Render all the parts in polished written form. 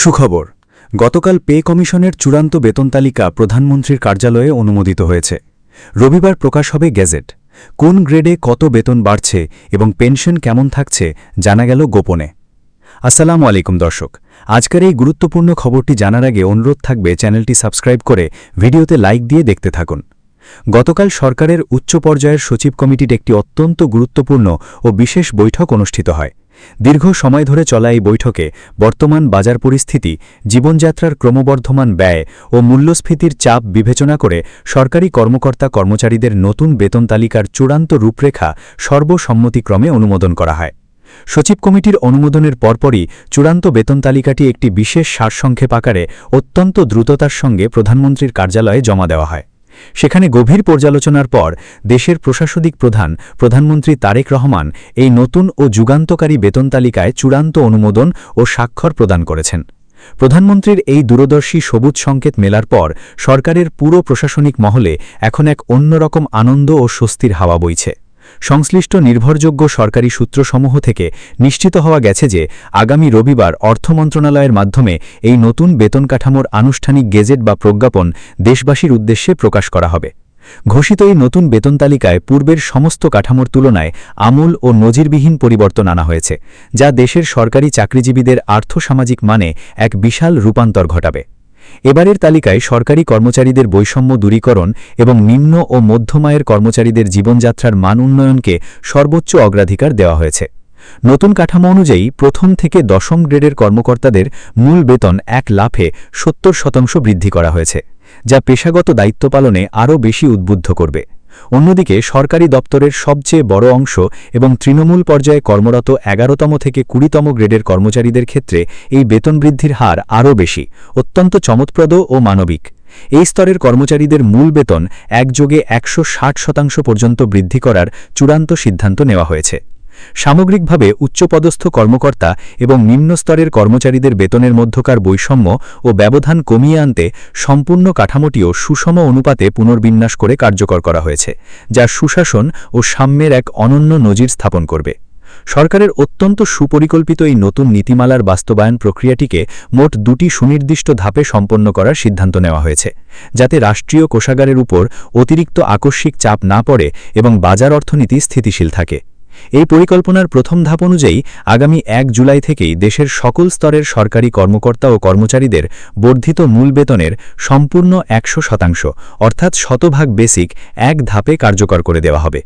সুখবর, গতকাল পে কমিশনের চূড়ান্ত বেতন তালিকা প্রধানমন্ত্রীর কার্যালয়ে অনুমোদিত হয়েছে। রবিবার প্রকাশ হবে গেজেট। কোন গ্রেডে কত বেতন বাড়ছে এবং পেনশন কেমন থাকছে জানা গেল গোপনে। আসসালামু আলাইকুম দর্শক, আজকের এই গুরুত্বপূর্ণ খবরটি জানার আগে অনুরোধ থাকবে চ্যানেলটি সাবস্ক্রাইব করে ভিডিওতে লাইক দিয়ে দেখতে থাকুন। গতকাল সরকারের উচ্চ পর্যায়ের সচিব কমিটির একটি অত্যন্ত গুরুত্বপূর্ণ ও বিশেষ বৈঠক অনুষ্ঠিত হয়। দীর্ঘ সময় ধরে চলা এই বৈঠকে বর্তমান বাজার পরিস্থিতি, জীবনযাত্রার ক্রমবর্ধমান ব্যয় ও মূল্যস্ফীতির চাপ বিবেচনা করে সরকারি কর্মকর্তা কর্মচারীদের নতুন বেতন তালিকার চূড়ান্ত রূপরেখা সর্বসম্মতিক্রমে অনুমোদন করা হয়। সচিব কমিটির অনুমোদনের পরপরই চূড়ান্ত বেতন তালিকাটি একটি বিশেষ সারসংক্ষেপ আকারে অত্যন্ত দ্রুততার সঙ্গে প্রধানমন্ত্রীর কার্যালয়ে জমা দেওয়া হয়। সেখানে গভীর পর্যালোচনার পর দেশের প্রশাসনিক প্রধানমন্ত্রী তারেক রহমান এই নতুন ও যুগান্তকারী বেতন তালিকায় চূড়ান্ত অনুমোদন ও স্বাক্ষর প্রদান করেছেন। প্রধানমন্ত্রীর এই দূরদর্শী সবুজ সংকেত মেলার পর সরকারের পুরো প্রশাসনিক মহলে এখন এক অন্যরকম আনন্দ ও স্বস্তির হাওয়া বইছে। সংশ্লিষ্ট নির্ভরযোগ্য সরকারি সূত্রসমূহ থেকে নিশ্চিত হওয়া গেছে যে আগামী রবিবার অর্থ মন্ত্রণালয়ের মাধ্যমে এই নতুন বেতন কাঠামোর আনুষ্ঠানিক গেজেট বা প্রজ্ঞাপন দেশবাসীর উদ্দেশ্যে প্রকাশ করা হবে। ঘোষিত এই নতুন বেতন তালিকায় পূর্বের সমস্ত কাঠামোর তুলনায় আমূল ও নজিরবিহীন পরিবর্তন আনা হয়েছে, যা দেশের সরকারি চাকরিজীবীদের আর্থসামাজিক মানে এক বিশাল রূপান্তর ঘটাবে। এবারের তালিকায় সরকারি কর্মচারীদের বৈষম্য দূরীকরণ এবং নিম্ন ও মধ্যমায়ের কর্মচারীদের জীবনযাত্রার মান উন্নয়নকে সর্বোচ্চ অগ্রাধিকার দেওয়া হয়েছে। নতুন কাঠামো অনুযায়ী প্রথম থেকে দশম গ্রেডের কর্মকর্তাদের মূল বেতন এক লাফে ৭০% বৃদ্ধি করা হয়েছে, যা পেশাগত দায়িত্ব পালনে আরও বেশি উদ্বুদ্ধ করবে। অন্যদিকে সরকারি দপ্তরের সবচেয়ে বড় অংশ এবং তৃণমূল পর্যায়ে কর্মরত ১১তম থেকে ২০তম গ্রেডের কর্মচারীদের ক্ষেত্রে এই বেতন বৃদ্ধির হার আরও বেশি, অত্যন্ত চমৎপ্রদ ও মানবিক। এই স্তরের কর্মচারীদের মূল বেতন একযোগে ১৬০% পর্যন্ত বৃদ্ধি করার চূড়ান্ত সিদ্ধান্ত নেওয়া হয়েছে। সামগ্রিকভাবে উচ্চপদস্থ কর্মকর্তা এবং নিম্ন স্তরের কর্মচারীদের বেতনের মধ্যকার বৈষম্য ও ব্যবধান কমিয়ে আনতে সম্পূর্ণ কাঠামোটিও সুষম অনুপাতে পুনর্বিন্যাস করে কার্যকর করা হয়েছে, যা সুশাসন ও সাম্যের এক অনন্য নজির স্থাপন করবে। সরকারের অত্যন্ত সুপরিকল্পিত এই নতুন নীতিমালার বাস্তবায়ন প্রক্রিয়াটিকে মোট ২টি সুনির্দিষ্ট ধাপে সম্পন্ন করার সিদ্ধান্ত নেওয়া হয়েছে, যাতে রাষ্ট্রীয় কোষাগারের উপর অতিরিক্ত আকস্মিক চাপ না পড়ে এবং বাজার অর্থনীতি স্থিতিশীল থাকে। এই পরিকল্পনার প্রথম ধাপ অনুযায়ী আগামী ১ জুলাই থেকেই দেশের সকল স্তরের সরকারি কর্মকর্তা ও কর্মচারীদের বর্ধিত মূল বেতনের সম্পূর্ণ ১০০% অর্থাৎ শতভাগ বেসিক এক ধাপে কার্যকর করে দেওয়া হবে।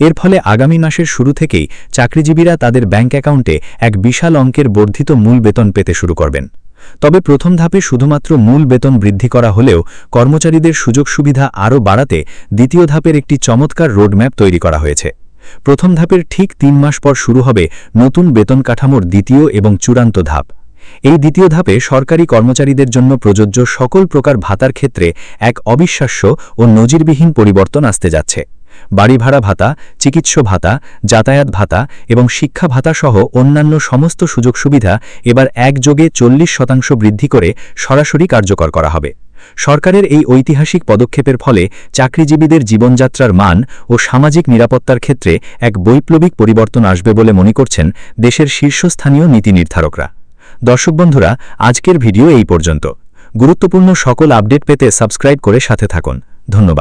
এর ফলে আগামী মাসের শুরু থেকেই চাকরিজীবীরা তাদের ব্যাংক অ্যাকাউন্টে এক বিশাল অঙ্কের বর্ধিত মূল বেতন পেতে শুরু করবেন। তবে প্রথম ধাপে শুধুমাত্র মূল বেতন বৃদ্ধি করা হলেও কর্মচারীদের সুযোগ সুবিধা আরও বাড়াতে দ্বিতীয় ধাপের একটি চমৎকার রোডম্যাপ তৈরি করা হয়েছে। প্রথম ধাপের ঠিক ৩ মাস পর শুরু হবে নতুন বেতন কাঠামোর দ্বিতীয় এবং চূড়ান্ত ধাপ। এই দ্বিতীয় ধাপে সরকারি কর্মচারীদের জন্য প্রযোজ্য সকল প্রকার ভাতার ক্ষেত্রে এক অবিশ্বাস্য ও নজিরবিহীন পরিবর্তন আসতে যাচ্ছে। বাড়ি ভাড়া ভাতা, চিকিৎসা ভাতা, যাতায়াত ভাতা এবং শিক্ষা ভাতা সহ অন্যান্য সমস্ত সুযোগ সুবিধা এবার একযোগে ৪০% বৃদ্ধি করে সরাসরি কার্যকর করা হবে। সরকারের এই ঐতিহাসিক পদক্ষেপের ফলে চাকরিজীবীদের জীবনযাত্রার মান ও সামাজিক নিরাপত্তার ক্ষেত্রে এক বৈপ্লবিক পরিবর্তন আসবে বলে মনে করছেন দেশের শীর্ষস্থানীয় নীতি নির্ধারকরা। দর্শক বন্ধুরা, আজকের ভিডিও এই পর্যন্ত। গুরুত্বপূর্ণ সকল আপডেট পেতে সাবস্ক্রাইব করে সাথে থাকুন। ধন্যবাদ।